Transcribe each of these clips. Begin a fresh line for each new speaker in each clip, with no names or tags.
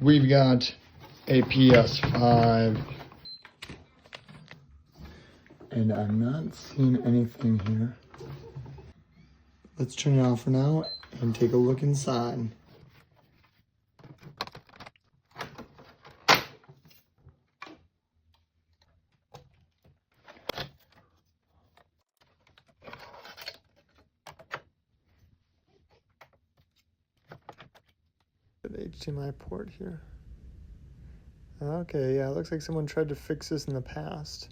We've got a PS5, and I'm not seeing anything here. Let's turn it off for now and take a look inside. An HDMI port here. Okay, yeah, it looks like someone tried to fix this in the past.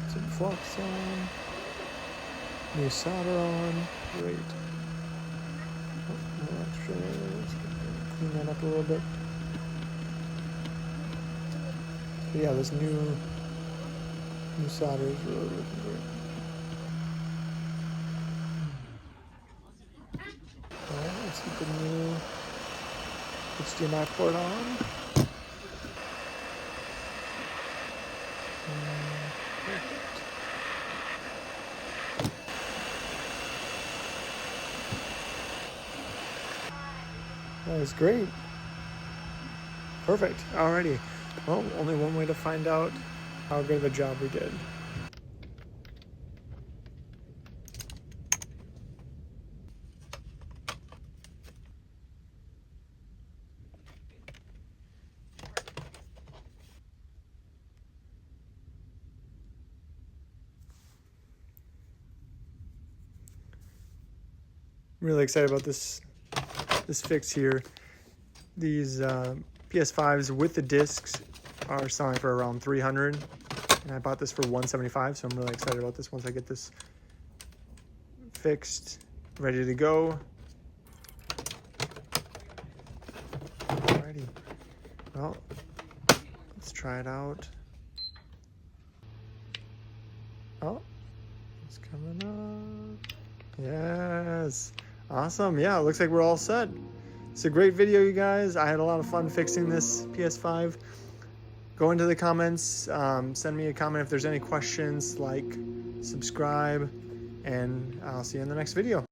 Some flux on, new solder on, great. Oh, no extra, let's clean that up a little bit. But yeah, this new solder is really looking great. Alright, let's get the new HDMI port on. That was great. Perfect. Alrighty. Well, only one way to find out how good of a job we did. I'm really excited about this fix here. These PS5s with the discs are selling for around $300, and I bought this for $175, so I'm really excited about this once I get this fixed, ready to go. Alrighty, well, let's try it out. Oh, it's coming up. Yes, awesome. Yeah, it looks like we're all set. It's a great video, you guys. I had a lot of fun fixing this PS5. Go into the comments, send me a comment if there's any questions, like, subscribe, and I'll see you in the next video.